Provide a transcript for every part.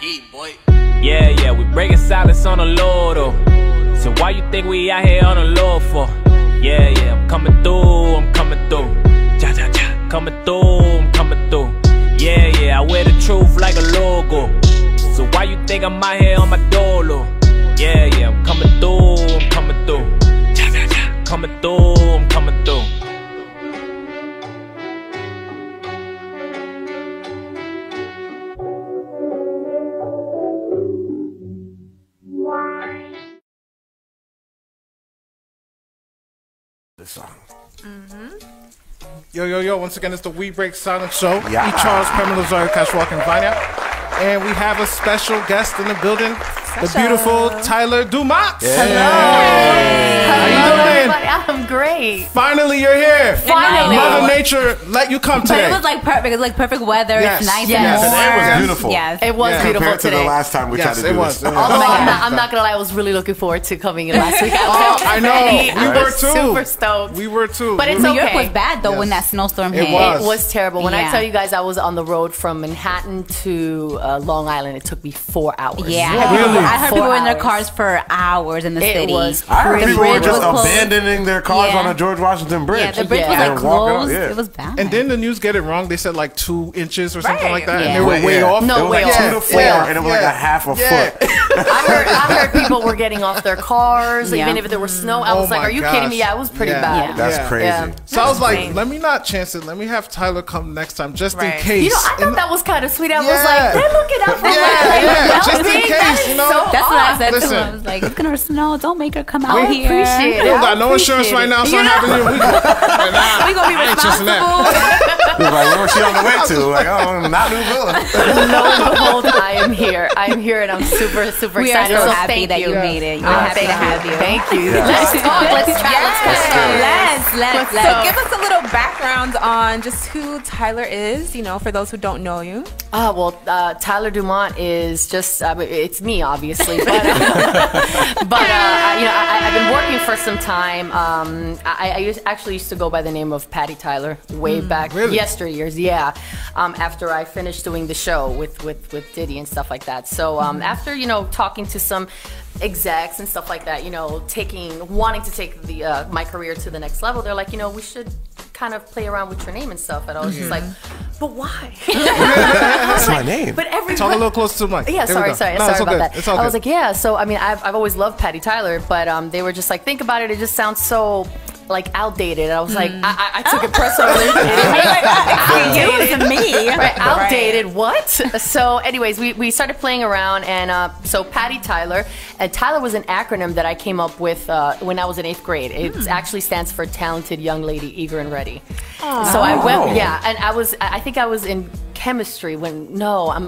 heat, boy. Yeah, we breaking silence on the Lord, oh. So why you think we out here on the Lord for? Yeah, I'm coming through, I'm coming through. Ja, ja, ja, coming through, I'm coming through. Yeah, I wear the truth like a logo. So why you think I'm out here on my dolo? Yeah, I'm coming through, I'm coming through. Ja, ja, ja, coming through, I'm coming through. Song. Yo, once again, it's the We Break Silence Show. Yeah. E. Charles, Pamela Zoe, Cash Walking Vanya. And we have a special guest in the building, the beautiful Tyler Dumont. Hey. How you doing? I'm great. Finally, you're here. Finally. Mother Nature let you come today. But it was like perfect. It was like perfect weather. Yes. It's nice Yes. and warm. Today was beautiful. Yes. It was beautiful Compared to today. the last time we tried to do this. It was. Although I'm not gonna lie, I was really looking forward to coming in last week. I know. We were too. Super stoked. We were too. But it's New okay. York was bad though when that snowstorm hit. It was. It was terrible. When I Yeah. tell you guys I was on the road from Manhattan to Long Island, it took me 4 hours. Yeah, Really? I heard people were in their 4 cars for hours in the It city. was I heard The people were bridge just was closed. abandoning their cars Yeah. on the George Washington Bridge. Yeah, the bridge was Yeah. like And walking out, closed. yeah. It was bad. And didn't the news get it wrong? They said like 2 inches or something like that, Yeah. and they were way off. No, it was way like off. 2 to 4, Yeah. and it was like a half a foot. I heard people were getting off their cars, Yeah. even if there was snow. I was Oh like, my "Are you gosh. kidding me?" Yeah, it was pretty Yeah. bad. That's Yeah. crazy. Yeah. So I was like, insane. let me not chance it. Let me have Tyler come next time, just in Right. case. You know, I thought And- that was kind of sweet. I was Yeah. like, "They're looking out for Yeah, just in case, you know. That's what I said to Listen. him. I was like, it's gonna snow. Don't make her come out I here. appreciate We it. don't got no insurance right now, so having you. We We gonna be responsible. He was like, where was she on the way to? Like, oh, not New Villain. Lo and behold, I am here. I am here, and I'm super, super We are excited. so So happy thank that you you. made it. We're happy to have you. Thank you. Yeah. Let's talk. Let's chat. Let's So give us a little background on just who Tyler is, for those who don't know you. Tyler Dumont is just, it's me, obviously. But, I've been working for some time. I actually used to go by the name of Patty Tyler way back yesteryears, yeah. After I finished doing the show with Diddy and stuff like that. So after, talking to some execs and stuff like that, wanting to take my career to the next level, they're like, we should kind of play around with your name and stuff. And I was just like, but why? That's my name. But everybody, talk a little closer to the mic. yeah, There we sorry go. No, it's all about good. that. It's all I was good. like, yeah. So I mean, I've always loved Patty Tyler, but they were just like, think about it. It just sounds so like outdated. And I was like, I took it personally. It was me. Right, outdated. What? So, anyways, we started playing around, and so Patty Tyler, and Tyler was an acronym that I came up with when I was in 8th grade. It actually stands for Talented Young Lady, Eager and Ready. So I went, yeah, and I think I was in chemistry when I'm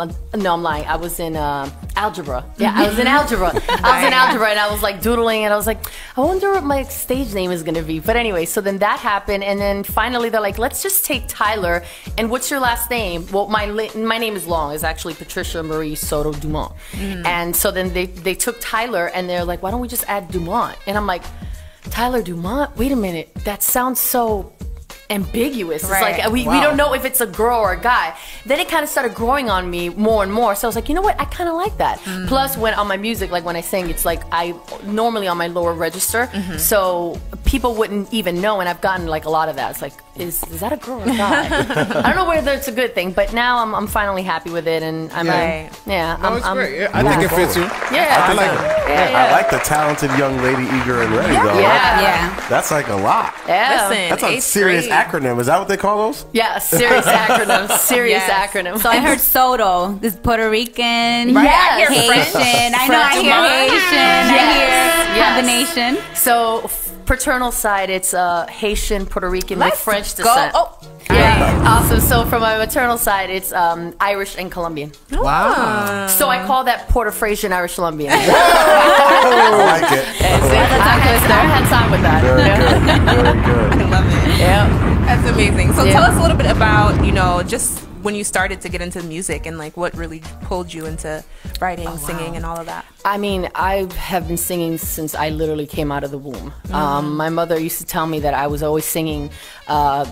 lying. I was in algebra. Yeah, I was in algebra. I was in algebra, and I was like doodling, and I was like, I wonder what my stage name is gonna be. But anyway, so then that happened, and then finally they're like, let's just take Tyler. And what's your last name? Well, my name is long. It's actually Patricia Marie Soto Dumont. And so then they took Tyler, and they're like, why don't we just add Dumont? And I'm like, Tyler Dumont? Wait a minute, that sounds so ambiguous. It's like we don't know if it's a girl or a guy. Then it kind of started growing on me more and more. So I was like, you know what? I kind of like that. Plus, when on my music, like when I sing, it's like I normally on my lower register, so people wouldn't even know. And I've gotten like a lot of that. It's like, is that a girl or a guy? I don't know whether it's a good thing, but now I'm finally happy with it, and I'm No, it's great. Yeah, I think it fits you. Yeah, I like it. I like the talented young lady, eager and ready, though. Yeah. That's like a lot. Yeah. Listen, That's a 8th serious grade. acronym. Is that what they call those? Yeah, serious acronym. Serious Yes. acronym. So I heard Soto, this Puerto Rican, Right. I hear Haitian. I know. I French. hear Haitian. I hear Yes. combination. So paternal side, it's Haitian, Puerto Rican, with French go. descent. Oh. Yeah, awesome. So from my maternal side, it's Irish and Colombian. Wow. So I call that Porter Frasian Irish Colombian. I like it. I had time with that. Very good. Very good. I love it. Yeah. That's amazing. So Yeah. tell us a little bit about, just when you started to get into music, and like what really pulled you into writing, singing, and all of that? I mean, I have been singing since I literally came out of the womb. My mother used to tell me that I was always singing.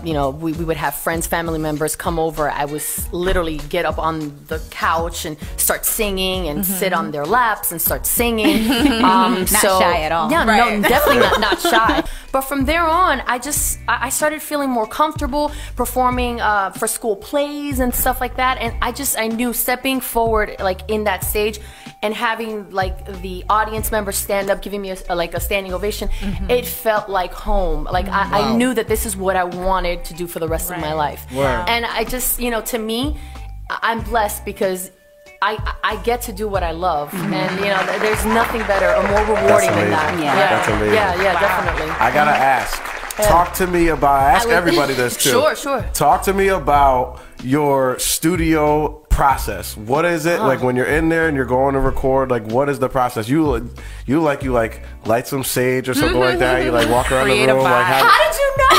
You know, we would have friends, family members come over. I would literally get up on the couch and start singing and sit on their laps and start singing. Not shy at all. Yeah, no, definitely not shy. But from there on, I started feeling more comfortable performing for school plays and stuff like that. And I knew stepping forward, like in that stage, and having like the audience members stand up, giving me a standing ovation, it felt like home. Like I knew that this is what I wanted to do for the rest of my life. And I just, you know, to me, I'm blessed because I get to do what I love, and you know, there's nothing better or more rewarding than that. Yeah. That's amazing. Yeah, definitely. I gotta ask. Talk to me about. I ask everybody this too. Sure. Talk to me about your studio process. What is it like when you're in there and you're going to record? Like, what is the process? You light some sage or something like that. You like walk around the room. Like, how did you know?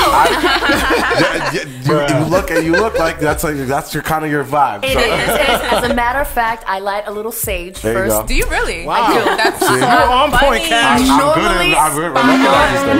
You look like that's your kind of your vibe. It is. As a matter of fact, I light a little sage There you first. go. Do you really? Wow. I do. That's so You're on point, funny. Cash.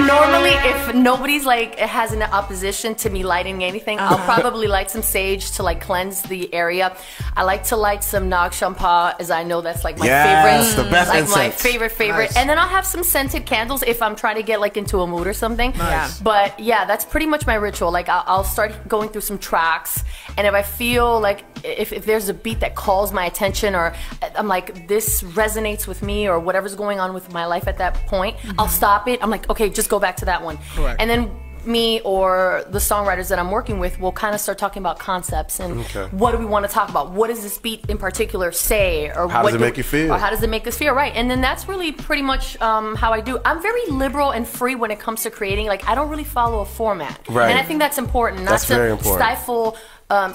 Normally, if nobody's like has an opposition to me lighting anything, I'll probably light some sage to like cleanse the area. I like to light some Nag Champa, as I know that's like my Yes, favorite. the best like incense. my favorite. Nice. And then I'll have some scented candles if I'm trying to get like into a mood or something. Nice. But yeah, that's pretty much my ritual. Like I'll start going through some tracks, and if I feel like if there's a beat that calls my attention, or I'm like, this resonates with me, or whatever's going on with my life at that point, I'll stop it. I'm like, okay, just go back to that one. Correct. And then me or the songwriters that I'm working with will kind of start talking about concepts and what do we want to talk about? What does this beat in particular say? Or How does it make you feel? Or how does it make us feel? Right. And then that's really pretty much how I do. I'm very liberal and free when it comes to creating. Like, I don't really follow a format. Right. And I think that's important. Not That's to very important. stifle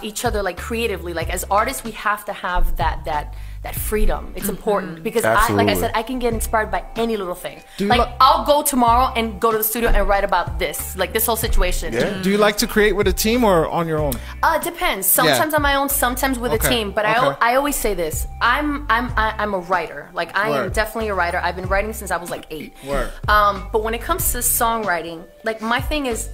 each other like creatively. Like, as artists, we have to have that freedom. It's important because like I Absolutely. said, I can get inspired by any little thing. Do you Like, li- I'll go tomorrow and go to the studio and write about this, like this whole situation. Yeah. Do you like to create with a team or on your own? It depends. Sometimes on my own, sometimes with a Okay. team. But Okay. I always say this: I'm a writer. Like, I am Word. definitely a writer. I've been writing since I was like 8. Word. But when it comes to songwriting, like, my thing is,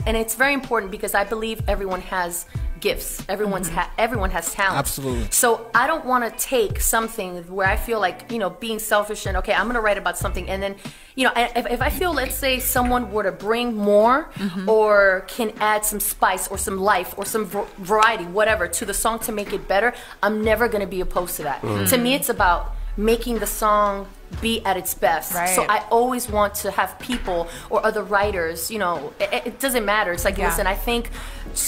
and it's very important because I believe everyone has gifts. Everyone has talent. Absolutely. So I don't want to take something where I feel like, you know, being selfish and, okay, I'm going to write about something, and then, you know, if I feel, let's say someone were to bring more or can add some spice or some life or some variety, whatever, to the song to make it better, I'm never going to be opposed to that. To me, it's about making the song be at its best. Right. So I always want to have people or other writers, you know, it doesn't matter. It's like, listen, I think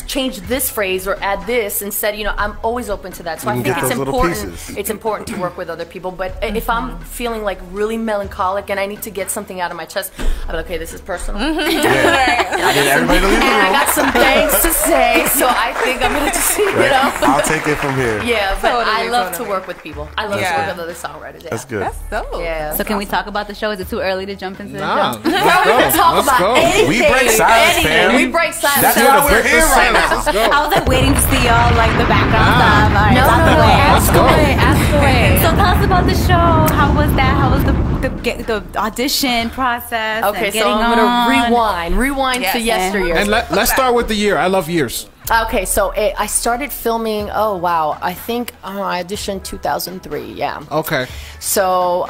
change this phrase or add this instead, you know, I'm always open to that. So I can think get it's those little important. pieces. It's important to work with other people. But if I'm feeling like really melancholic and I need to get something out of my chest, I'm like, okay, this is personal. I need everybody to leave the And I room. got some things to say, so I think I'm gonna just, you know. I'll take it from here. Yeah, but I Totally, love totally. to work with people. I love to work with other songwriters. Yeah. That's good. That's dope. Yeah. So can we talk about the show? Is it too early to jump into the Nah, show? Girl, we can let's talk go. about anything. We break silence, fam. We break silence. That's So- why we're here right now. Let's go. I was like waiting to see y'all like the background stuff. All right, No, it's out the no, way. ask away, ask away. So tell us about the show. How was that? How was the audition process? Okay, and so getting I'm gonna on? rewind to yesteryear. And let's start with the year. I love years. Okay, so I started filming. Oh wow, I think I auditioned 2003. Yeah. Okay. So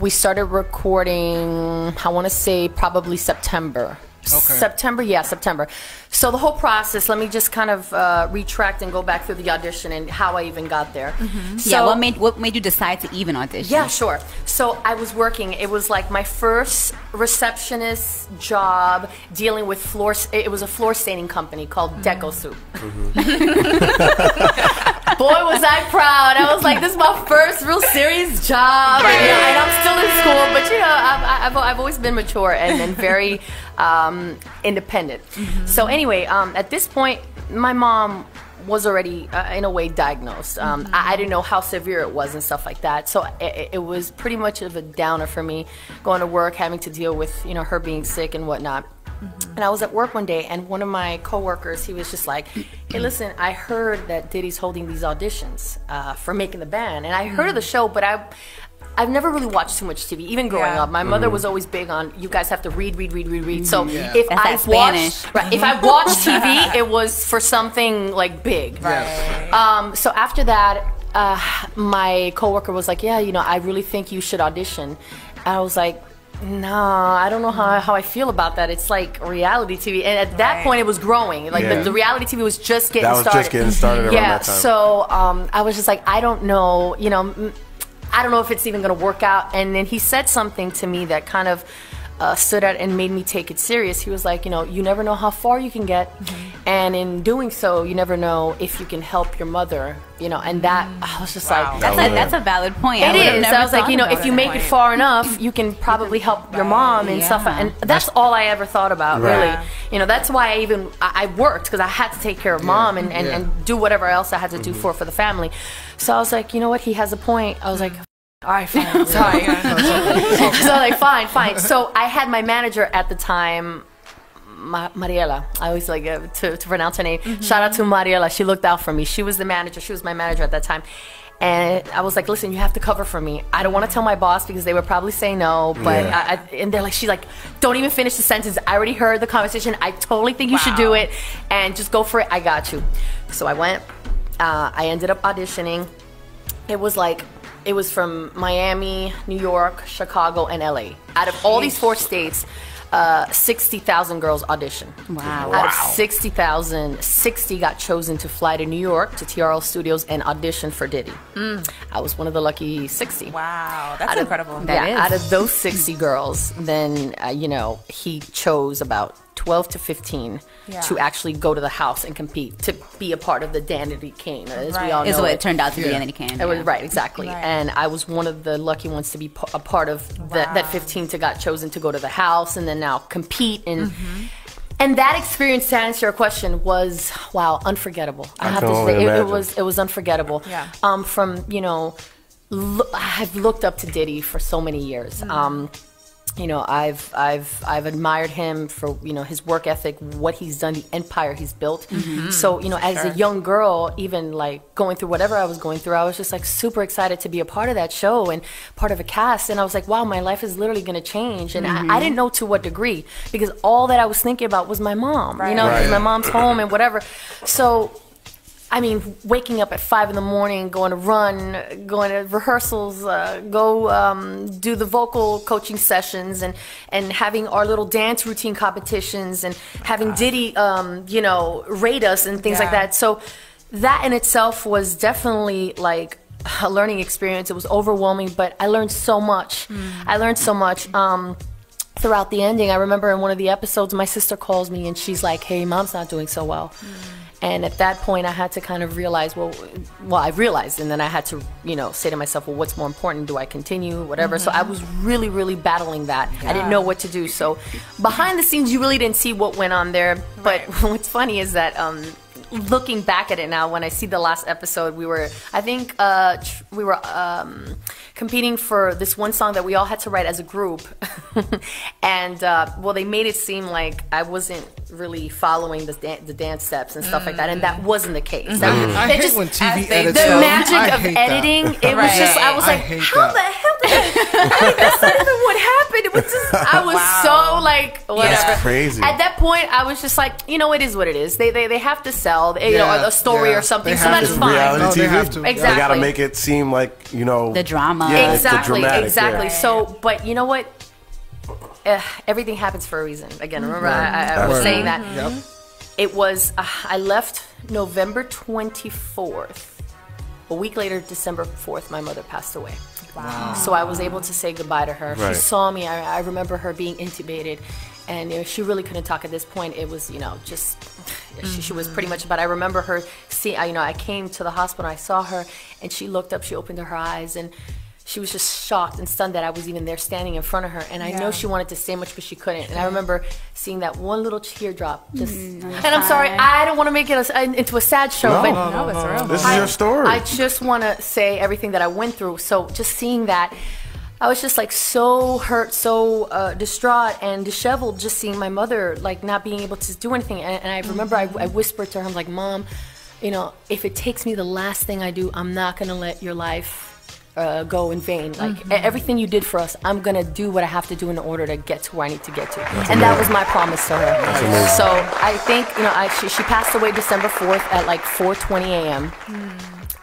we started recording. I want to say probably September. Okay. September. So the whole process. Let me just kind of retract and go back through the audition and how I even got there. So, Yeah, what made you decide to even audition? yeah, sure. So I was working. It was like my first receptionist job dealing with floors. It was a floor staining company called Deco Soup. Boy, was I proud. I was like, this is my first real serious job. And I'm still in school, but you know, I've always been mature and very independent. So anyway, at this point, my mom was already in a way diagnosed. I didn't know how severe it was and stuff like that. So it was pretty much of a downer for me going to work, having to deal with, you know, her being sick and whatnot. And I was at work one day, and one of my coworkers, he was just like, "Hey, listen, I heard that Diddy's holding these auditions for making the band, and I heard of the show, but I've never really watched too much TV, even growing up. My mother was always big on, you guys have to read. So if I watched TV, it was for something like big. Right. So after that, my coworker was like, yeah, you know, I really think you should audition. I was like, no, I don't know how I feel about that. It's like reality TV. And at that point, it was growing. Like the reality TV was just getting started. That was just getting started around that time. So I was just like, I don't know, you know, I don't know if it's even going to work out. And then he said something to me that kind of stood out and made me take it serious. He was like, you know, you never know how far you can get. And in doing so, you never know if you can help your mother, you know, and that, I was just like, that's a valid point. It is. I was like, you know, if you make it far enough, you can probably help your mom and stuff. And that's all I ever thought about, really. You know, that's why I worked, because I had to take care of mom and do whatever else I had to do for the family. So I was like, you know what, he has a point. I was like, all right, fine. Sorry. So like, fine. So I had my manager at the time, Mariela. I always like to pronounce her name. Shout out to Mariela. She looked out for me. She was the manager. She was my manager at that time. And I was like, listen, you have to cover for me. I don't want to tell my boss because they would probably say no. But and they're like, she's like, don't even finish the sentence. I already heard the conversation. I totally think you should do it. And just go for it. I got you. So I went. I ended up auditioning. It was from Miami, New York, Chicago, and LA. Out of all these 4 states, 60,000 girls audition. Wow. Out of 60,000, 60 got chosen to fly to New York to TRL Studios and audition for Diddy. I was one of the lucky 60. Wow, that's incredible. Out of those 60 girls, then, you know, he chose about 12 to 15 to actually go to the house and compete, to be a part of the Danity Kane, as we all know. Is what it turned out to be, Danity Kane. It was, right, exactly. And I was one of the lucky ones to be a part of that 15 to got chosen to go to the house and then now compete. And that experience, to answer your question, was, unforgettable. I have to say, it was unforgettable. From, you know, I've looked up to Diddy for so many years. You know, I've admired him for, you know, his work ethic, what he's done, the empire he's built. So, you know, as a young girl, even like going through whatever I was going through, I was just like super excited to be a part of that show and part of a cast. And I was like, wow, my life is literally going to change. And I didn't know to what degree, because all that I was thinking about was my mom, you know, because my mom's home and whatever. So, I mean, waking up at 5 in the morning, going to run, going to rehearsals, go do the vocal coaching sessions, and having our little dance routine competitions, and having Diddy, you know, rate us and things like that. So that in itself was definitely like a learning experience. It was overwhelming, but I learned so much. I learned so much. Throughout the ending, I remember in one of the episodes, my sister calls me and she's like, hey, mom's not doing so well. And at that point, I had to kind of realize, well, I realized, and then I had to, you know, say to myself, well, what's more important? Do I continue? Whatever. So I was really, really battling that. I didn't know what to do. So behind the scenes, you really didn't see what went on there. But what's funny is that looking back at it now, when I see the last episode, we were, I think, we were competing for this one song that we all had to write as a group. And, well, they made it seem like I wasn't really following the dance steps and stuff like that, and that wasn't the case. I hate when TV edits. The magic of editing, it was just, I was like, how the hell did that's not even what happened. It was just, I was so like, whatever. That's crazy. At that point, I was just like, you know, it is what it is. They have to sell, you know, a story or something, so that's fine. Reality they TV. have to. Exactly. They gotta make it seem like, you know, the drama. Yeah, exactly, exactly. Yeah. So, but you know what? Everything happens for a reason. Again, remember I was saying that. It was, I left November 24th. A week later, December 4th, my mother passed away. Wow. So I was able to say goodbye to her. She saw me. I remember her being intubated. And you know, she really couldn't talk at this point. It was, you know, just, she was pretty much, but I remember her, you know, I came to the hospital, I saw her, and she looked up, she opened her eyes, and she was just shocked and stunned that I was even there standing in front of her. And I know she wanted to say much, but she couldn't. And I remember seeing that one little teardrop. Just, and I'm sorry, I don't want to make it into a sad show. No, it's real. This is your story. I just want to say everything that I went through. So just seeing that, I was just like so hurt, so distraught and disheveled, just seeing my mother like not being able to do anything. And I remember I whispered to her, I'm like, Mom, you know, if it takes me the last thing I do, I'm not gonna let your life go in vain. Like everything you did for us, I'm gonna do what I have to do in order to get to where I need to get to. And that was my promise to her. So I think, you know, she passed away December 4th at like 4:20 a.m.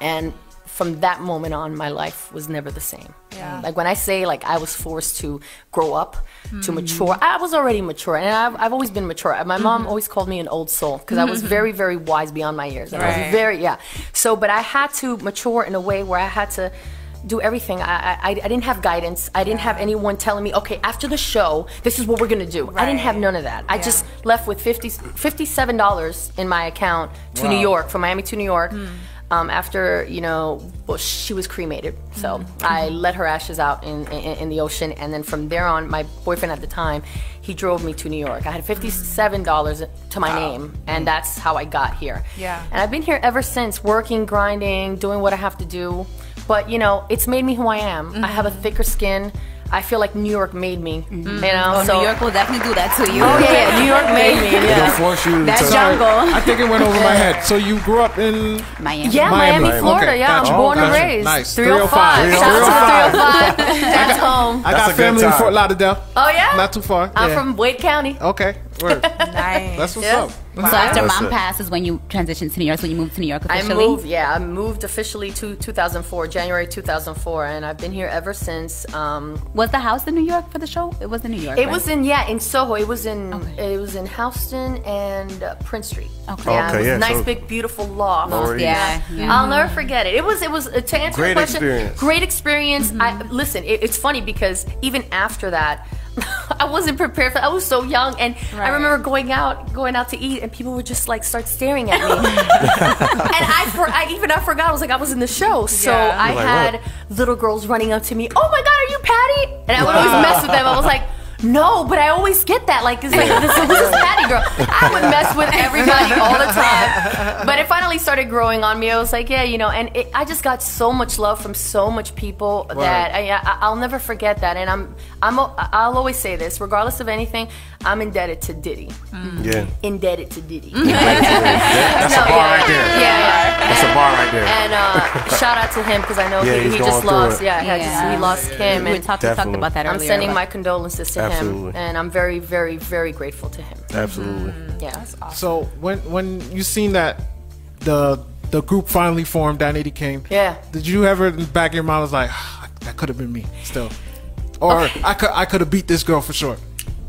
And from that moment on, my life was never the same. Yeah. Like when I say like I was forced to grow up, to mature, I was already mature, and I've always been mature. My mom always called me an old soul because I was very, very wise beyond my years. I was very, So, but I had to mature in a way where I had to do everything. I didn't have guidance. I didn't have anyone telling me, okay, after the show, this is what we're gonna do. I didn't have none of that. I just left with $57 in my account to New York, from Miami to New York. After, you know, well, she was cremated. So I let her ashes out in the ocean. And then from there on, my boyfriend at the time, he drove me to New York. I had $57 to my name, and that's how I got here. Yeah. And I've been here ever since, working, grinding, doing what I have to do. But, you know, it's made me who I am. I have a thicker skin. I feel like New York made me, you know. Oh, so New York will definitely do that to you. Oh yeah, New York made me. It'll force you That's to... jungle. I think it went over my head. So you grew up in Miami. Yeah, Miami, Florida. Okay, Yeah, gotcha. I'm born and Gotcha. raised. Nice. 305. 305. Shout out to 305. That's home. I That's got a good family in time. Fort Lauderdale. Oh yeah. Not too far. I'm Yeah. from Wade County. Okay. Word. Nice. That's what's Yeah. up. So after That's mom it. passed is when you transitioned to New York, so you moved to New York officially? I moved officially to 2004, January 2004, and I've been here ever since. Was the house in New York for the show? It was in New York, It right? was in Soho. It was in Houston and Prince Street. Okay. Yeah, it was Okay, a yeah, nice so- big beautiful loft. Already- Yeah, yeah. I'll never forget it. It was to answer Great your question. experience. Great experience. Listen, it's funny because even after that, I wasn't prepared for. I was so young, and I remember going out to eat, and people would just like start staring at me. And I forgot. I was like, I was in the show, so I Like, had little girls running up to me. Oh my God, are you Patty? And I would always mess with them. I was like, no, but I always get that. Like, it's like, who's this Patty girl? I would mess with everybody all the time. But it finally started growing on me. I was like, yeah, you know, and I just got so much love from so much people that I'll never forget that. And I'll always say this, regardless of anything, I'm indebted to Diddy. Yeah. Indebted to Diddy. That's a bar right there. Yeah. That's a bar right there. And shout out to him because I know Yeah, he's he going just through lost. it. Yeah, he lost Kim. We And talked Definitely. about that I'm earlier. sending but- my condolences to Absolutely. him, and I'm very, very, very grateful to him. Absolutely. Yeah. So when you seen that the group finally formed, Dan 80 King. Yeah. Did you ever in the back of your mind was like, that could have been me still, or I could have beat this girl for sure.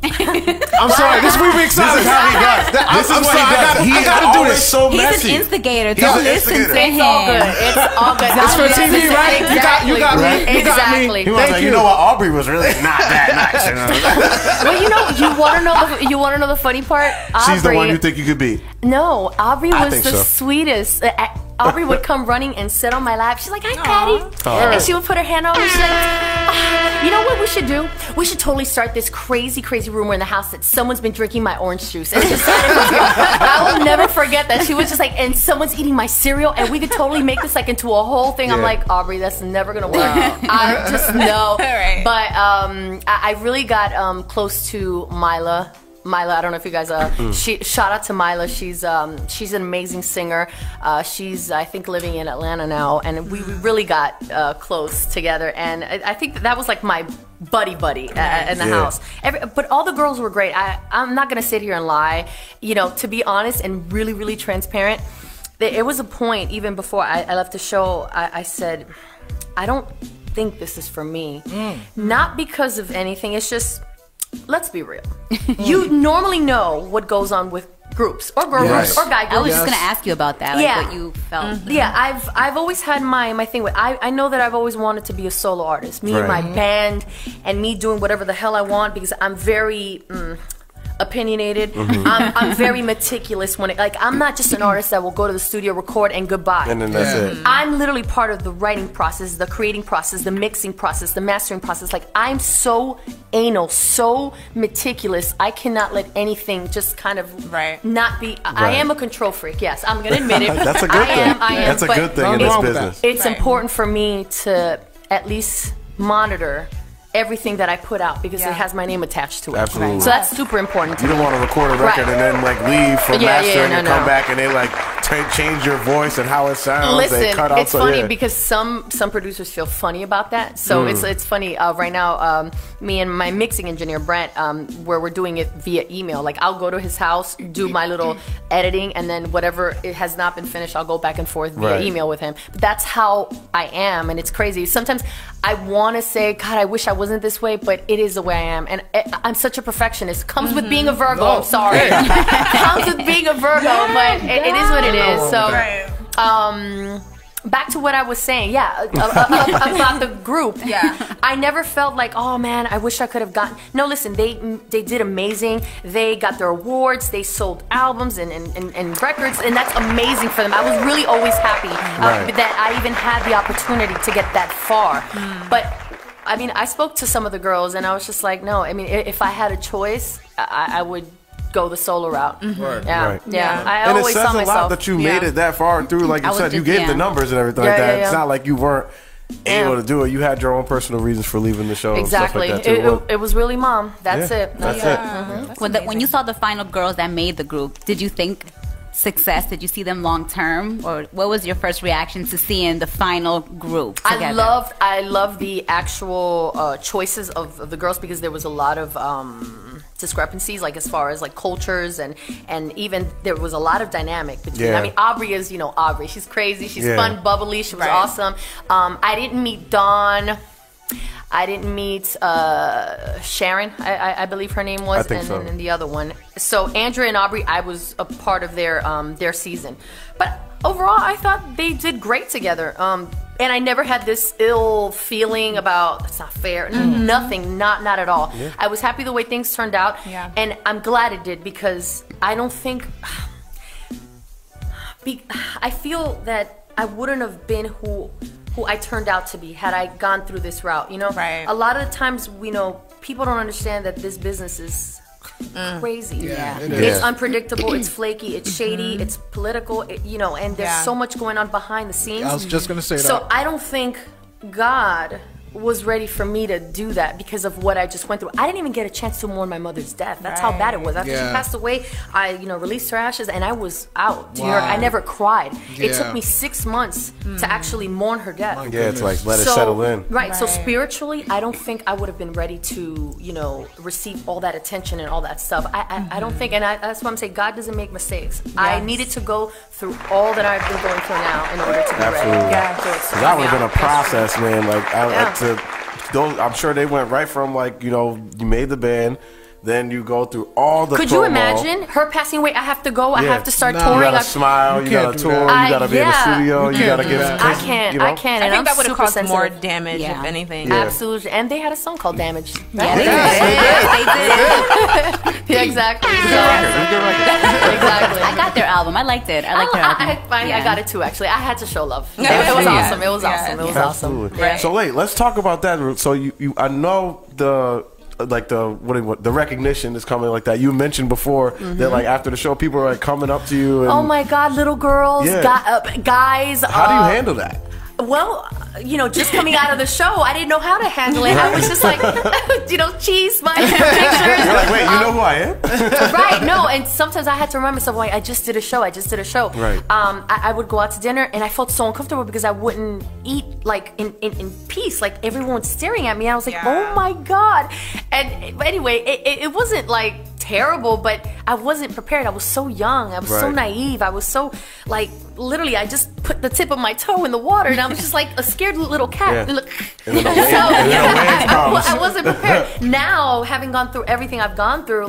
I'm sorry, this we excited. This is how he does. This is I'm what sorry, he does. I He's gotta do always this. so He's messy. an instigator. He's Don't an listen instigator. to It's him. all good. It's all good. That's for TV, right? Exactly. You got me. Right? You got me. Exactly. He was Thank like, you. you know what? Aubrey was really not that nice. You know? Well, you want to know the funny part? She's the Aubrey- one you think you could beat. No, Aubrey I was think the so. sweetest. Aubrey would come running and sit on my lap. She's like, "Hi, Patty," Aw. and she would put her hand on me. She's like, "You know what we should do? We should totally start this crazy, crazy rumor in the house that someone's been drinking my orange juice." And I will never forget that. She was just like, "And someone's eating my cereal, and we could totally make this like into a whole thing." I'm Yeah. like, Aubrey, that's never gonna work. I just know. Right. But I really got close to Mila. I don't know if you guys shout out to Mila. She's an amazing singer. She's I think living in Atlanta now, and we really got close together. And I think that was like my buddy in the house. But all the girls were great. I'm not gonna sit here and lie. You know, to be honest and really, really transparent, it was a point even before I left the show. I said, I don't think this is for me. Not because of anything. It's just, let's be real. You normally know what goes on with groups or girl groups or guy groups. I was just gonna ask you about that, like Yeah. what you felt. Yeah, I've always had my thing with I know that I've always wanted to be a solo artist. Me and my band and me doing whatever the hell I want because I'm very opinionated. I'm very meticulous when I'm not just an artist that will go to the studio, record, and goodbye. And then that's it. I'm literally part of the writing process, the creating process, the mixing process, the mastering process. Like, I'm so anal, so meticulous. I cannot let anything just kind of not be. I am a control freak. Yes, I'm gonna admit it. That's a good thing. I am. That's a but good thing in Nothing this wrong with business. It's important for me to at least monitor everything that I put out because it has my name attached to it. Absolutely. So that's super important to You me. don't want to record a record and then like leave for mastering and come back and they like change your voice and how it sounds. Listen, they cut out it's funny because some producers feel funny about that. So it's funny. Right now, me and my mixing engineer Brent, where we're doing it via email. Like I'll go to his house, do my little editing, and then whatever it has not been finished, I'll go back and forth via email with him. But that's how I am, and it's crazy. Sometimes I want to say, God, I wish I wasn't this way, but it is the way I am, and I'm such a perfectionist. Comes with being a Virgo. I'm sorry. Comes with being a Virgo, but it is what it is. So, back to what I was saying, about the group. Yeah. I never felt like, oh man, I wish I could have gotten. No, listen, they did amazing. They got their awards. They sold albums and records, and that's amazing for them. I was really always happy that I even had the opportunity to get that far. But I mean, I spoke to some of the girls, and I was just like, no. I mean, if I had a choice, I would go the solo route. I and always it says saw a lot myself. that you made it that far through. Like you said, you gave the numbers and everything like that. It's not like you weren't able to do it. You had your own personal reasons for leaving the show. Exactly. And stuff like that too. It was really mom. That's it. That's it. When you saw the final girls that made the group, did you think success? Did you see them long term, or what was your first reaction to seeing the final group together? I love the actual choices of the girls because there was a lot of discrepancies, like as far as like cultures and even there was a lot of dynamic between. I mean, Aubrey is Aubrey. She's crazy. She's fun, bubbly. She was awesome. I didn't meet Dawn. I didn't meet Sharon, I believe her name was, and the other one. So Andrea and Aubrey, I was a part of their season. But overall, I thought they did great together. And I never had this ill feeling about it's not fair. Nothing, not at all. I was happy the way things turned out, and I'm glad it did because I don't think. I feel that I wouldn't have been who I turned out to be had I gone through this route. A lot of the times people don't understand that this business is crazy. It's unpredictable, it's flaky, it's shady, it's political, and there's so much going on behind the scenes. I was just gonna say that. So I don't think God was ready for me to do that because of what I just went through. I didn't even get a chance to mourn my mother's death. That's how bad it was. After she passed away, I released her ashes and I was out to New York. I never cried. It took me 6 months to actually mourn her death. It's like let it settle in. So spiritually, I don't think I would have been ready to receive all that attention and all that stuff. I don't think, and that's why I'm saying God doesn't make mistakes. I needed to go through all that I've been going through now in order to be ready. That would have been a process, man. I'm sure they went right from you made the band, then you go through all the. Could you imagine her passing away? I have to go. I have to start touring. You gotta smile. You gotta tour. You gotta be in the studio. You gotta give. I can't. I think that would have caused more damage, if anything. Absolutely. And they had a song called "Damage." Yeah, they did. Yeah, exactly. Exactly. I got their album. I liked it. I liked their album. I got it too. Actually, I had to show love. It was awesome. It was awesome. It was awesome. So, let's talk about that. So, I know the recognition is coming like that. You mentioned before that after the show, people are coming up to you. And, oh my God, little girls, guys. How do you handle that? Well, just coming out of the show, I didn't know how to handle it. I was just like, cheese, my pictures. You're like, wait, you know who I am? Right, no, and sometimes I had to remind myself, I just did a show. Right. I would go out to dinner, and I felt so uncomfortable because I wouldn't eat, in peace. Like, everyone's staring at me. I was like, oh my God. But anyway, it wasn't, terrible, but I wasn't prepared. I was so young. I was so naive. I was so, literally, I just put the tip of my toe in the water, and I was just like a scared little cat. I wasn't prepared. Now, having gone through everything I've gone through,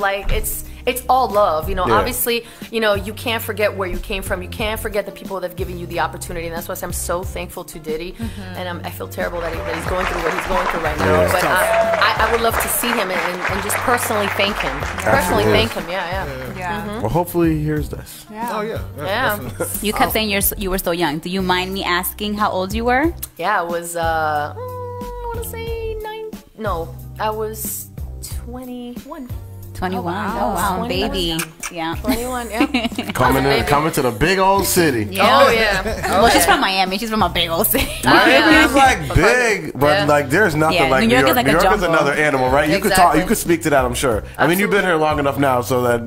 it's all love. Obviously, you can't forget where you came from. You can't forget the people that have given you the opportunity, and that's why I'm so thankful to Diddy. And I feel terrible that he's going through what he's going through right now. But I would love to see him and just personally thank him. Well, hopefully he hears this. You kept saying you were so young. Do you mind me asking how old you were? Yeah, I was, I want to say I was 21. 21. wow. Oh, wow. 20, Baby. Yeah. 21, yeah. Coming to the big old city. Oh, yeah. Well, she's from Miami. She's from a big old city. Miami Yeah. is like big, but Yeah. like there's nothing Yeah, like New York is like a New York is jungle. another animal, right? You could talk, Exactly. you could speak to that, I'm sure. I mean, you've been here long enough now, so that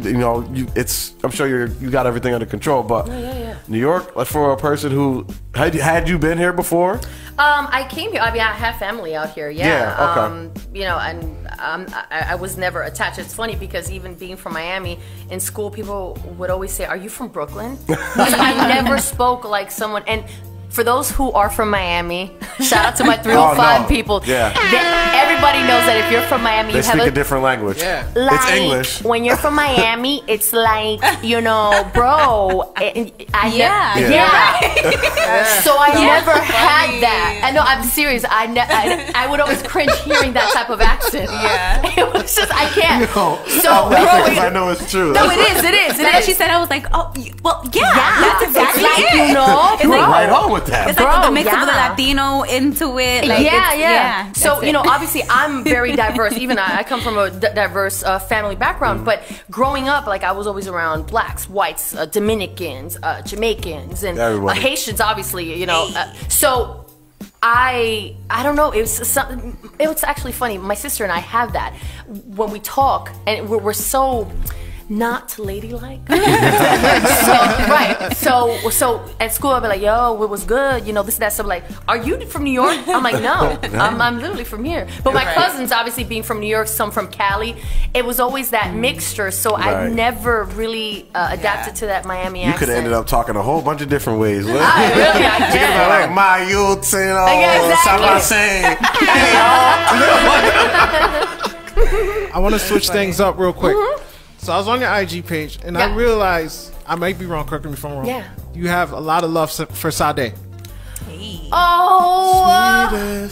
I'm sure you got everything under control. But New York, like for a person who had you been here before? I came here. I mean, I have family out here. Yeah. Yeah, okay. You know, and I was never attached. It's funny because even being from Miami, in school, people would always say, "Are you from Brooklyn?" I never spoke like someone. And for those who are from Miami, shout out to my 305 people. Yeah. Everybody knows that if you're from Miami, They you have speak a different language. Yeah. like, It's English. When you're from Miami, it's like, you know, bro. So I never had that. I know, I'm serious. I would always cringe hearing that type of accent. Yeah. It was just, I can't. No, So I'm laughing 'cause growing, I know it's true. no, it is. Then she said, I was like, oh, well, yeah. Yeah, That's exactly it's like, it. you know, You went bro. right on with that. It's like the mix of the yeah. Latino into it. Like, Yeah. So, that's you know, it. obviously I'm very diverse. Even I come from a diverse family background, but growing up, like I was always around blacks, whites, Dominicans, Jamaicans, and Everybody. Haitians, obviously, you know. So I don't know. It was actually funny. My sister and I have that when we talk, and we're so not ladylike. So at school I'll be like, yo, it was good, you know, this, that, stuff. Like, are you from New York? I'm like, no, I'm literally from here. But my cousins, obviously being from New York, some from Cali, it was always that mixture. So I Right. never really adapted to that Miami You accent. could have ended up talking a whole bunch of different ways. I did. Like my youth, you know, Yeah, exactly. saying. I want to switch things up real quick. So I was on your IG page, and I Yeah. realized, I might be wrong, correct me if I'm wrong. Yeah. You have a lot of love for Sade. Oh,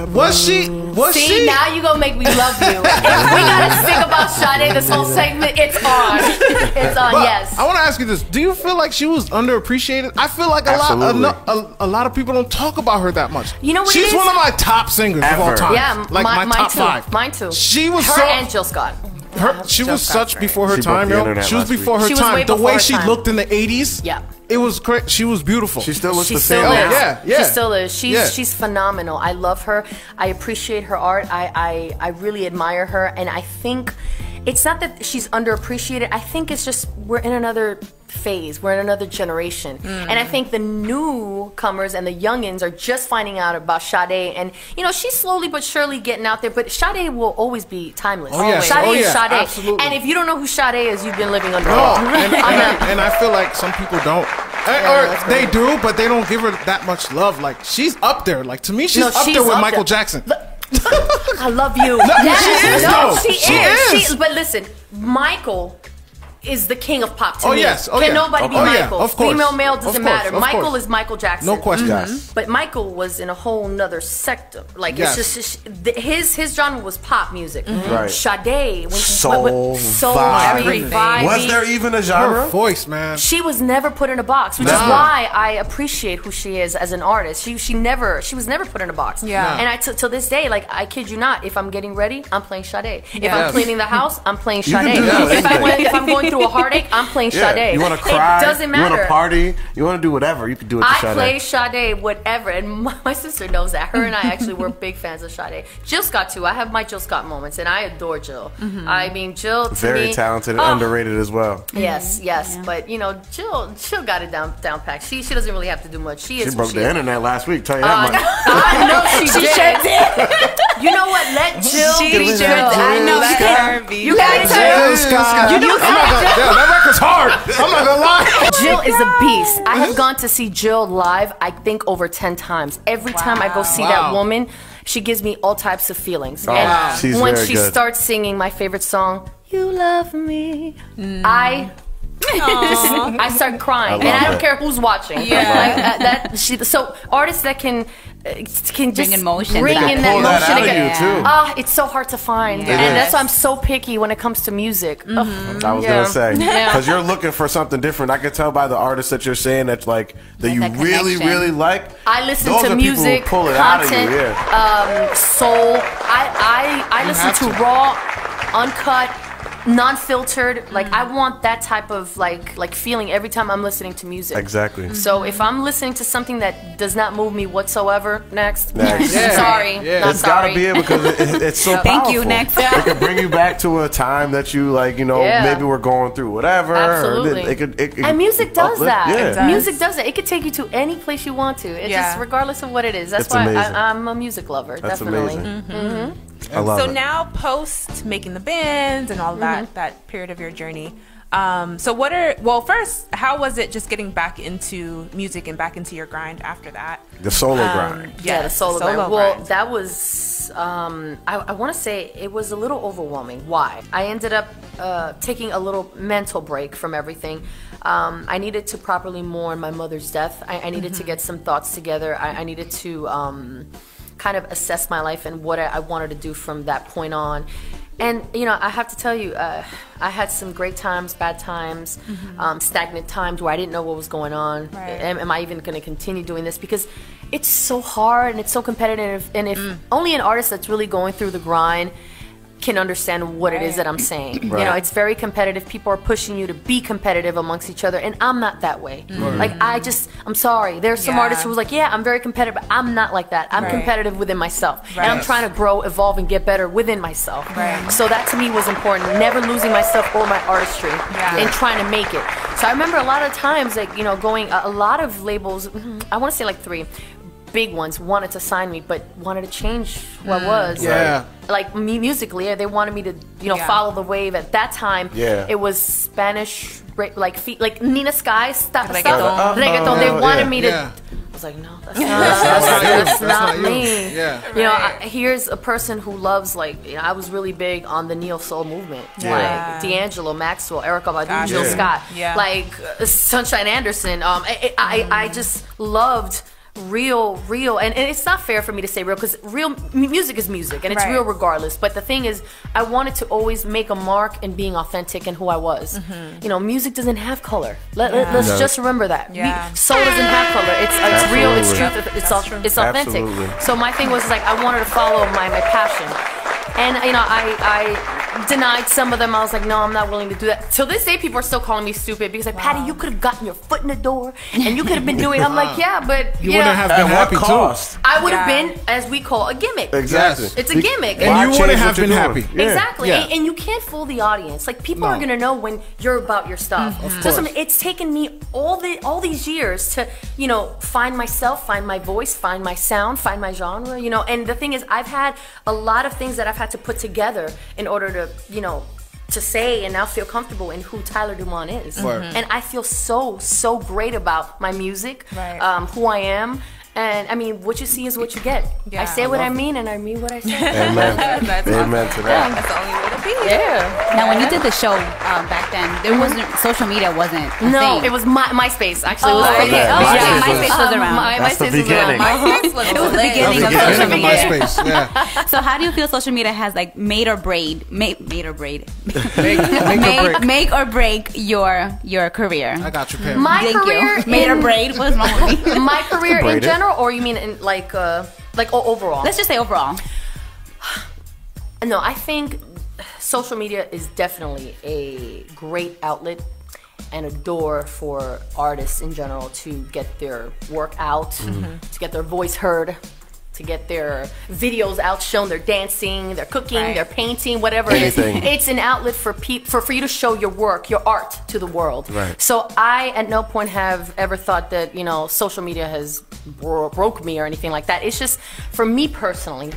Was see, she? now you gonna make me love you. If we gotta sing about Sade this whole segment, it's on. It's on, But yes. I want to ask you this: do you feel like she was underappreciated? I feel like Absolutely. a lot of people don't talk about her that much. You know what it She's is? one of my top singers of all Ever. time. Yeah, like my mine top too. 5. Mine too. She was her so. and Jill Scott. She was Scott's such great. before her She broke time, the yo. internet She was last week. before her She was time. way The before way her she time. looked in the '80s, Yeah. it was great. She was beautiful. She still looks She the still same. is. now. Yeah. She still is. Yeah. She's phenomenal. I love her. I appreciate her art. I really admire her. And I think it's not that she's underappreciated. I think it's just we're in another phase. We're in another generation. And I think the newcomers and the youngins are just finding out about Sade. And, you know, she's slowly but surely getting out there. But Sade will always be timeless. Oh, yes. Sade Oh, is yeah. Sade. Absolutely. And if you don't know who Sade is, you've been living under a No, rock. and I feel like some people don't. Or they do, but they don't give her that much love. Like, she's up there. Like, to me, she's No, up she's there with up Michael there. Jackson. I love you. she is, no, though. she She is. is. But listen, Michael is the king of pop to Oh, me. yes. Oh, Can yeah. nobody be Oh, yeah. Michael? Of course. Female, male, Of doesn't course. matter. Of Michael course. is Michael Jackson. No question. Yes. But Michael was in a whole nother sector. Like Yes. it's just his genre was pop music. Right. Sade, Soul, soul, vibe. everything. Was there even a Her genre? voice, man. She was never put in a box, which is Nah. why I appreciate who she is as an artist. She was never put in a box. Yeah. And till this day, like I kid you not, if I'm getting ready, I'm playing Sade. If Yeah. I'm cleaning the house, I'm playing You can Sade. do that with If I'm going through a heartache, I'm playing Yeah. Sade. You want to cry? It doesn't You want matter. to party? You want to do whatever? You can do it to I Sade. play Sade, whatever, and my sister knows that. Her and I actually were big fans of Sade. Jill Scott too. I have my Jill Scott moments, and I adore Jill. I mean, Jill to Very me, talented and oh, underrated as well. Yes, yes, but you know, Jill got it down pat. She doesn't really have to do much. She is. She who broke she the is. internet last week. Tell you that much. I know she did. You know what? Let Jill be Jill. I know She that. You gotta tell Jill Scott. You know That record's hard. I'm not gonna lie. Jill is a beast. I have gone to see Jill live, I think, over 10 times. Every time I go see that Wow. woman, she gives me all types of feelings. Wow. She's when very she good. starts singing my favorite song, You Love Me, I start crying, I and I love don't it. care who's watching. Yeah. So artists that can just Bring emotion bring back. in that Pull that motion out of again. you, too. It's so hard to find, It and is. that's why I'm so picky when it comes to music. Ugh. I was Yeah. gonna say Yeah. because you're looking for something different. I can tell by the artists that you're saying that like that you that really connection. really like. I listen Those to are people who music, pull it out of content, you. Yeah. soul. I listen have to to. raw, uncut, non-filtered. Like I want that type of like feeling every time I'm listening to music. Exactly. So if I'm listening to something that does not move me whatsoever, next. Yeah. Sorry, not It's gotta sorry. be it because it's so powerful. Thank you, next. It can bring you back to a time that you like, you know, maybe we're going through whatever. Absolutely. Or it could And music does uplift. that. Yeah. It does. Music does that. It could take you to any place you want to. It just, regardless of what it is. That's It's why amazing. I'm a music lover. That's definitely. amazing. I love So it. now, post making the bands and all that period of your journey. So first, how was it just getting back into music and back into your grind after that? The solo grind. Yeah, the solo grind. grind. Well, that was, I want to say it was a little overwhelming. Why? I ended up taking a little mental break from everything. I needed to properly mourn my mother's death. I needed to get some thoughts together. I needed to kind of assess my life and what I wanted to do from that point on. And, you know, I have to tell you, I had some great times, bad times, stagnant times where I didn't know what was going on. Right. Am I even going to continue doing this? Because it's so hard and it's so competitive. And if only an artist that's really going through the grind can understand what it is that I'm saying. Right. You know, it's very competitive. People are pushing you to be competitive amongst each other, and I'm not that way. Like, I'm sorry. There's some artists who's like, yeah, I'm very competitive, but I'm not like that. I'm competitive within myself. And I'm trying to grow, evolve, and get better within myself. So that to me was important. Never losing myself or my artistry and trying to make it. So I remember a lot of times, like, you know, going, a lot of labels, I want to say like 3 big ones wanted to sign me, but wanted to change who I was. Yeah. Like me musically, they wanted me to, you know, follow the wave. At that time, it was Spanish, like Nina Sky, reggaeton. They wanted me to. I was like, no, that's not me. Yeah. You know, here's a person who loves, like, you know, I was really big on the neo soul movement, like D'Angelo, Maxwell, Erykah Badu, Jill Scott, like Sunshine Anderson. I just loved real, and it's not fair for me to say real, because real music is music, and it's real regardless. But the thing is, I wanted to always make a mark in being authentic in who I was. You know, music doesn't have color. Let's just remember that. Soul doesn't have color. It's real, it's truth, it's authentic. Absolutely. So my thing was like, I wanted to follow my passion. And, you know, I denied some of them. I was like, no, I'm not willing to do that. Till this day, people are still calling me stupid because, like, Patty, you could have gotten your foot in the door and you could have been doing. I'm like, yeah, but You wouldn't have been happy too. I would have been, as we call, a gimmick. Exactly. It's a gimmick. And you wouldn't have been doing? happy. Yeah. Exactly. Yeah. And you can't fool the audience. Like, people are going to know when you're about your stuff. So it's taken me all these years to, you know, find myself, find my voice, find my sound, find my genre, you know. And the thing is, I've had a lot of things that I've had to put together in order to, you know, to say and now feel comfortable in who Tyler Dumont is. And I feel so great about my music, who I am. And I mean, what you see is what you get. I say what I mean, and I mean what I say. Amen. That's Amen to that. That's the only way to be. Yeah. Now, when you did the show back then, there wasn't social media wasn't a No, thing. it was MySpace actually. Oh, It was okay. Yeah, MySpace was around. That's the MySpace was beginning. around. It was the beginning of Beginning social of media. MySpace. Yeah. So how do you feel social media has like made or break your career? I got you, Pam. My Thank career you. Made or braid? What is wrong with me? My career in braid it. general, or you mean in like overall? Let's just say overall. No, I think social media is definitely a great outlet and a door for artists in general to get their work out, to get their voice heard, to get their videos out shown, their dancing, their cooking, their painting, whatever Anything. it is. It's an outlet for for you to show your work, your art to the world. Right. So I at no point have ever thought that, you know, social media has broke me or anything like that. It's just, for me personally,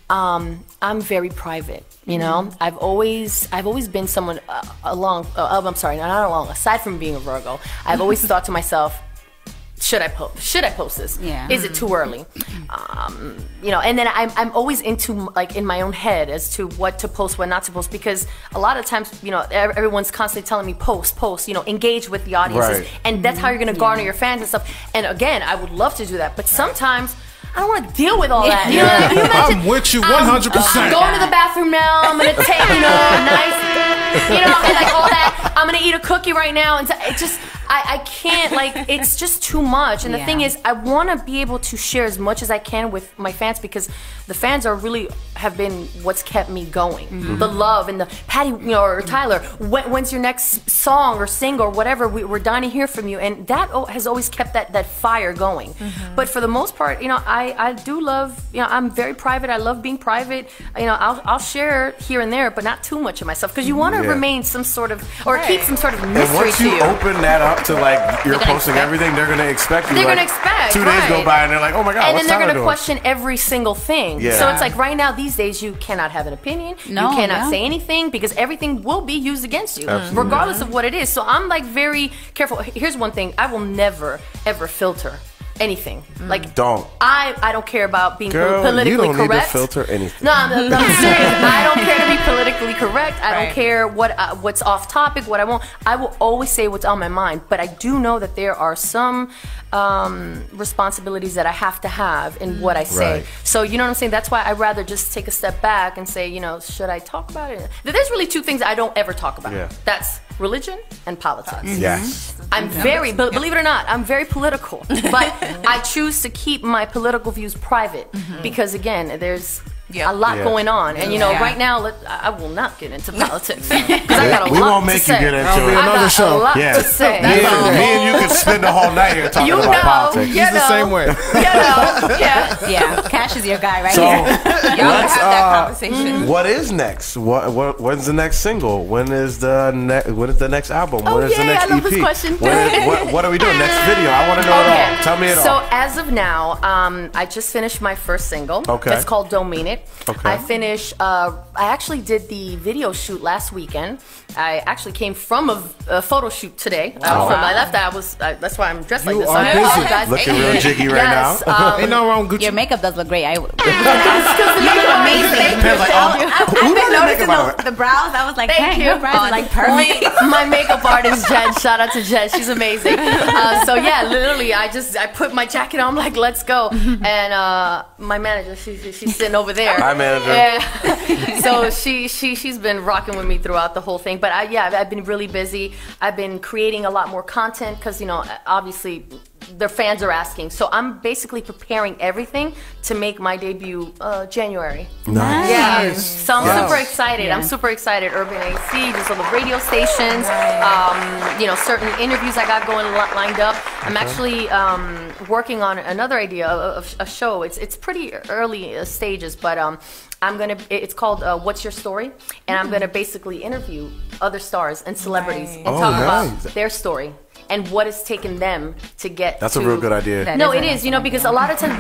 I'm very private. You know, I've always been someone aside from being a Virgo, I've always thought to myself, should I post this? Yeah. Is it too early? You know, and then I'm always into, like, in my own head as to what to post, what not to post, because a lot of times, you know, everyone's constantly telling me post, you know, engage with the audiences, and that's how you're going to garner your fans and stuff. And again, I would love to do that, but sometimes I don't want to deal with all that. You know, like, you imagine, I'm with you 100%. I'm going to the bathroom now. I'm gonna take, you know, a nice, you know, and like all that. I'm gonna eat a cookie right now, and it just, I can't, like, it's just too much. And the thing is, I want to be able to share as much as I can with my fans, because the fans are really have been what's kept me going. The love and the Patty, or Tyler, when's your next song or single or whatever? We're dying to hear from you, and that has always kept that fire going. But for the most part, I do love. I'm very private. I love being private. I'll share here and there, but not too much of myself, because you want to remain some sort of, or keep some sort of mystery and once you open that up to like you're posting everything, they're gonna expect you. They're like, gonna expect 2 days go by and they're like, oh my god, and what's then they're Tyler gonna doing? question every single thing. Yeah. So it's like right now these days you cannot have an opinion. No, you cannot say anything, because everything will be used against you, regardless of what it is. So I'm like very careful. Here's one thing: I will never ever filter anything. Like I don't care about being politically you don't correct. need to filter anything. No, I'm serious. I don't care to be politically correct. I don't care what's off topic, what I want. I will always say what's on my mind. But I do know that there are some responsibilities that I have to have in what I say. Right. So you know what I'm saying? That's why I'd rather just take a step back and say, should I talk about it? There's really two things I don't ever talk about. Yeah. That's religion and politics. Yes. I'm very, believe it or not, I'm very political. But I choose to keep my political views private because, again, there's a lot going on. And, right now, I will not get into politics. Because I got a we lot won't make to you say. get into That'll be it. another show. A lot Yeah. to say. Me and you could spend the whole night here talking about politics. He's the same way. Cash is your guy right So here. Y'all let's, have that conversation. what is next? When's the next single? When is the next album? When is the next I love EP? this question. What are we doing? Next video? I want to know it all. Tell me it So all. as of now, I just finished my first single. Okay. It's called Don't Mean It. Okay. I actually did the video shoot last weekend. I actually came from a photo shoot today. I left. That's why I'm dressed like You this. are So I busy. apologize. Looking real jiggy right Yes, now. Ain't no wrong Gucci. Your makeup does look great. You look amazing. Pam's like, oh, I've who been does makeup noticing by the way? the brows. I was like, Thank dang, you. your brows are like perfect. My makeup artist Jen. Shout out to Jen. She's amazing. So yeah, literally, I put my jacket on. I'm like, let's go. And my manager, she's sitting over there. Hi, manager. Yeah. So she's been rocking with me throughout the whole thing. But I've been really busy. I've been creating a lot more content because obviously their fans are asking. So I'm basically preparing everything to make my debut January. Nice. Yeah. So I'm super excited. Yeah. I'm super excited. Urban AC, just on the radio stations, certain interviews I got going lined up. I'm actually working on another idea of a show. It's pretty early stages, but it's called What's Your Story? And I'm gonna basically interview other stars and celebrities and talk about their story and what it's taken them to get That's to. a real good idea. No, it is, because a lot of times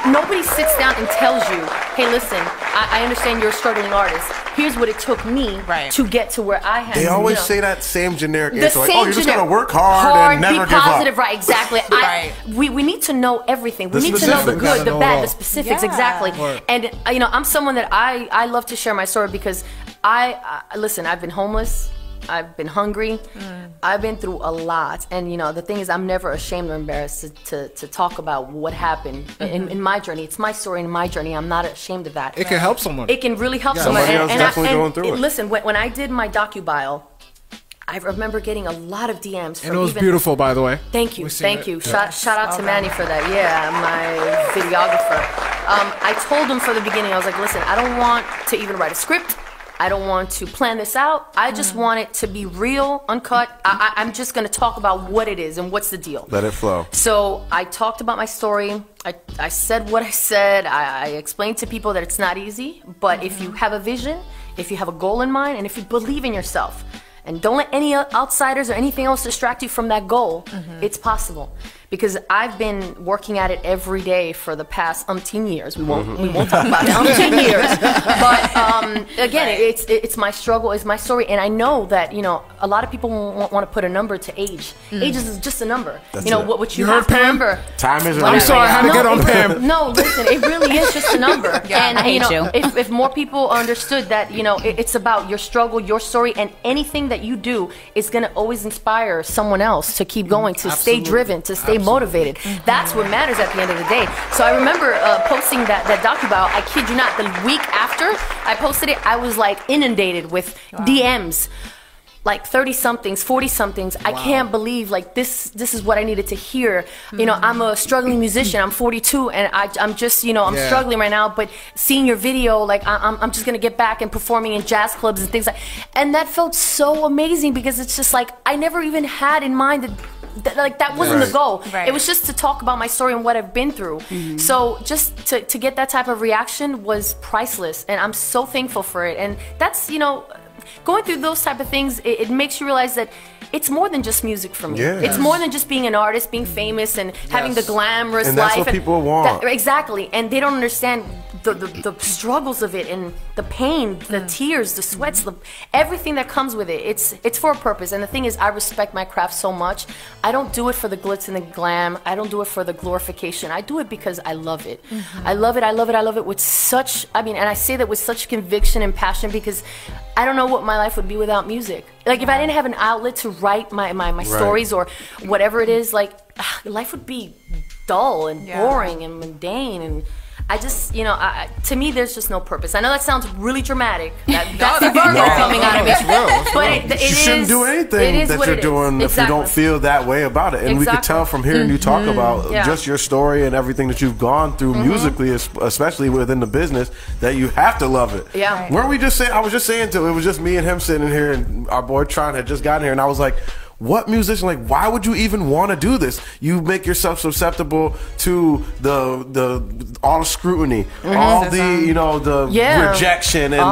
nobody sits down and tells you, hey, listen, I understand you're a struggling artist. Here's what it took me to get to where I am. They always say that same generic The answer. Like, same you just generic- gotta work hard and never be give up. positive, right? Exactly. We need to know everything. We need to know the specifics. good, the Gotta know it bad, all. the specifics. Yeah. Exactly. Word. And I'm someone that I love to share my story because listen. I've been homeless. I've been hungry. I've been through a lot. And, the thing is, I'm never ashamed or embarrassed to talk about what happened in my journey. It's my story and my journey. I'm not ashamed of that. It can help someone. It can really help someone. Somebody else definitely going through it. Listen, when I did my docu-bio, I remember getting a lot of DMs. And it was beautiful, by the way. Thank you, We've seen thank it. you. Yeah. Shout out to Manny for that. Yeah, my videographer. I told him from the beginning, I was like, listen, I don't want to even write a script. I don't want to plan this out. I just want it to be real, uncut. I'm just going to talk about what it is and what's the deal. Let it flow. So I talked about my story. I said what I said. I explained to people that it's not easy, but if you have a vision, if you have a goal in mind, and if you believe in yourself, and don't let any outsiders or anything else distract you from that goal, it's possible. Because I've been working at it every day for the past umpteen years. We won't talk about it. Umpteen years. But again, it's my struggle, it's my story, and I know that a lot of people want to put a number to age. Age is just a number. That's it. it. What you You have heard to Pam? remember. Time isn't I'm real. sorry, I had to get on Pam. No, listen, it really is just a number. And I hate you. If more people understood that, it's about your struggle, your story, and anything that you do is going to always inspire someone else to keep going, to stay driven, to stay motivated. That's what matters at the end of the day. So I remember posting that docu-bio. I kid you not, the week after I posted it, I was like inundated with DMs. like 30 somethings, 40 somethings. I can't believe like this is what I needed to hear. You know, I'm a struggling musician. I'm 42 and I'm just, you know, I'm struggling right now, but seeing your video, like I'm just going to get back and performing in jazz clubs and things like, and that felt so amazing because it's just like, I never even had in mind that wasn't the goal. Right. It was just to talk about my story and what I've been through. So just to get that type of reaction was priceless, and I'm so thankful for it. And that's, you know, going through those type of things, it makes you realize that it's more than just music for me. Yes. It's more than just being an artist, being famous, and having the glamorous And that's life. what people want. Exactly. And they don't understand the struggles of it, and the pain, the tears, the sweats, everything that comes with it. It's for a purpose. And the thing is, I respect my craft so much. I don't do it for the glitz and the glam. I don't do it for the glorification. I do it because I love it. I love it. I love it. I love it with such, I mean, and I say that with such conviction and passion because I don't know what my life would be without music. Like if I didn't have an outlet to write my stories or whatever it is, like life would be dull and boring and mundane, and I just, you know, to me, there's just no purpose. I know that sounds really dramatic. That's the Virgo coming out of me. But you shouldn't do anything that you're doing if you don't feel that way about it. And we could tell from hearing you talk about just your story and everything that you've gone through musically, especially within the business, that you have to love it. Yeah. Weren't we just saying, I was just saying to, it was just me and him sitting here, and our boy Tron had just gotten here, and I was like, what musician, like, why would you even want to do this? You make yourself susceptible to all the scrutiny, all the, you know, the rejection, and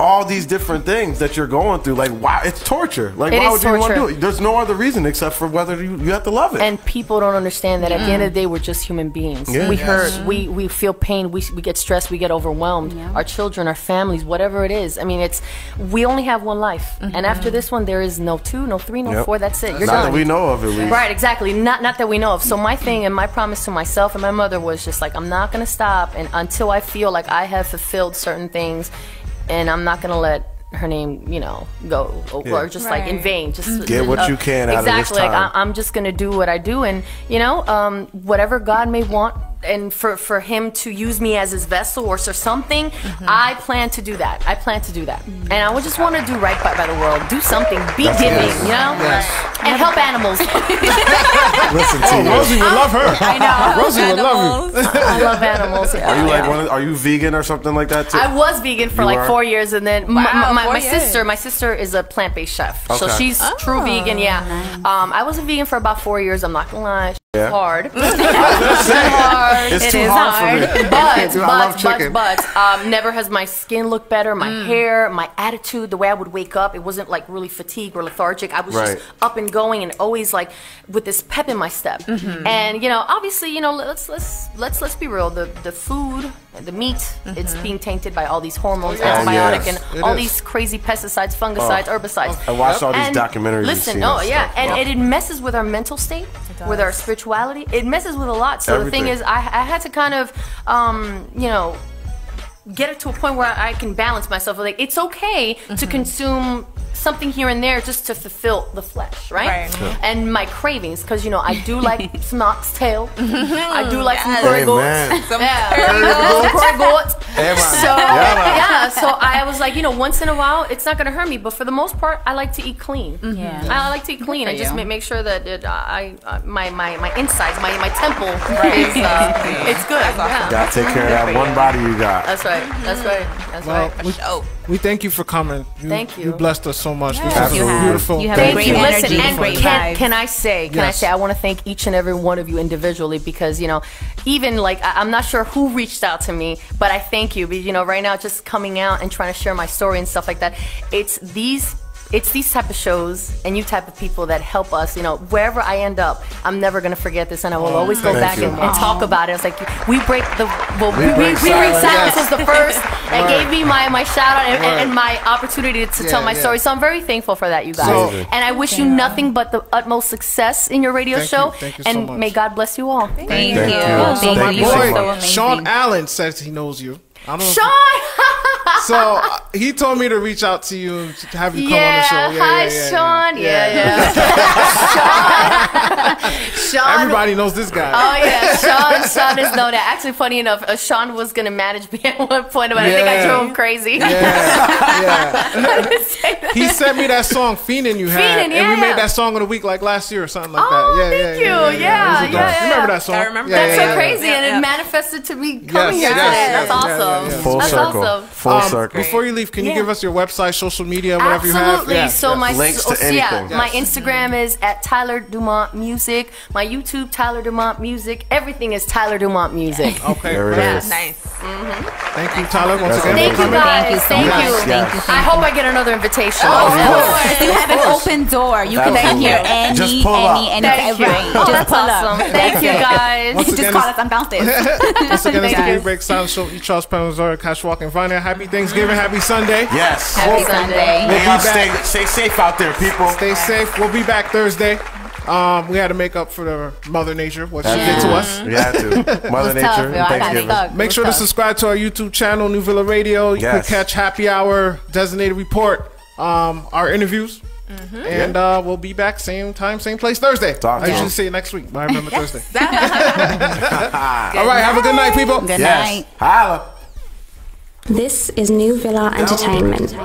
all these different things that you're going through. Like, why? It's torture. Like, why would you want to do it? There's no other reason except for whether you have to love it. And people don't understand that at the end of the day, we're just human beings. Yeah. We hurt, we feel pain, we get stressed, we get overwhelmed. Our children, our families, whatever it is. I mean, we only have one life. And after this one, there is no 2, no 3, no 4. That's it. You're not done. that we know of, at least. Right, exactly. Not that we know of. So my thing and my promise to myself and my mother was just like, I'm not going to stop and until I feel like I have fulfilled certain things, and I'm not going to let her name, you know, go or just like in vain. Just get what you can out of this time. Exactly. Like I'm just going to do what I do, and you know, whatever God may want. And for him to use me as his vessel or something, I plan to do that. I plan to do that. And I would just want to do right by the world. Do something. Be giving, you know? And help animals. Listen to you. Rosie would love her. I know. Rosie would love you. I love animals. Are you like are you vegan or something like that too? I was vegan for like 4 years, and then my sister is a plant-based chef. So she's true vegan, I was a vegan for about 4 years, I'm not gonna lie. It's hard. It's too hard for me. But never has my skin looked better, my hair, my attitude, the way I would wake up, it wasn't like really fatigued or lethargic. I was just up and going and always like with this pep in my step. And you know, obviously, you know, let's be real. The food, the meat, it's being tainted by all these hormones, antibiotic, and all these crazy pesticides, fungicides, herbicides. I watched all these documentaries. Listen, and it messes with our mental state, with our spirituality. It messes with a lot. So the thing is, I had to kind of, you know, get it to a point where I can balance myself. Like, it's okay to consume something here and there just to fulfill the flesh, right? And my cravings, because you know I do like some oxtail, I do like some curry goats, curry goats. So I was like, you know, once in a while, it's not gonna hurt me, but for the most part, I like to eat clean. I like to eat clean and just make sure that my insides, my temple is it's good. Gotta take care of that one body you got. That's right. That's right. We thank you for coming. Thank you. You blessed us so much. Yes. This is beautiful. You have a great energy and great can I say, I want to thank each and every one of you individually, because, you know, even like, I'm not sure who reached out to me, but I thank you. But, you know, right now, just coming out and trying to share my story and stuff like that, it's these type of shows and you type of people that help us, you know, wherever I end up, I'm never going to forget this, and I will always go back and talk about it. It's like, we break silence was the first and gave me my shout out and my opportunity to tell my story. So I'm very thankful for that, you guys. And I wish you nothing but the utmost success in your radio show. Thank you so and much. may God bless you all. Thank you. So my Thank you so boy, much. Sean Allen says he knows you. I don't know Sean! So he told me to reach out to you and have you come on the show. Hi, Sean. Sean. Everybody knows this guy. Oh yeah, Sean is known. Actually, funny enough, Sean was gonna manage me at one point, but I think I drove him crazy. Yeah. I didn't say that. He sent me that song "Fiendin" you had, Fiendin', and we yeah. made that song of the week like last year or something like Oh, that. thank you. It was a Yeah. blast. You remember that song? I remember That's that. so crazy, Yeah, and yeah. it manifested to me coming here yes, today. yes, That's yeah, awesome. yeah, yeah. Full That's circle. awesome. Full circle. Before you leave, can you Yeah. give us your website, social media, whatever you have? Absolutely. Yeah, So yeah. my Links to yeah, anything. my Instagram is at Tyler Dumont Music. My YouTube, Tyler Dumont Music. Everything is Tyler Dumont Music. Okay, There it great. is. Nice. Thank you, Tyler, once again. Thank for you coming. guys. Thank you so Thank much. you. Thank you. I hope I get another invitation. Of course. You have an open door. You can come Absolutely. here any, Just pull up. any, Thank you. right. Oh, Just that's pull awesome. up. Thank you, guys. Once Just again, call it's- us. I'm downstairs. Once again, it's the Thank you. Big Break Sound Show. Eat Charles Penazora, Cash Walking Vanya. Happy Thanksgiving. Happy Sunday. Yes. Happy Sunday. We'll Hey, y'all be back. stay safe out there, people. Stay safe. We'll be back Thursday. We had to make up for the Mother Nature, what she Yeah. did to us. We had to. Mother It was tough, Nature. yo. I got Thanksgiving. stuck. Make sure to subscribe to our YouTube channel, New Villa Radio. You can Yes. catch Happy Hour, Designated Report, our interviews. And we'll be back same time, same place Thursday. Talk I to usually you. say it next week, but I remember Thursday. Good All right, have a good night, people. Good Yes. night. Holla. This is New Villa Entertainment.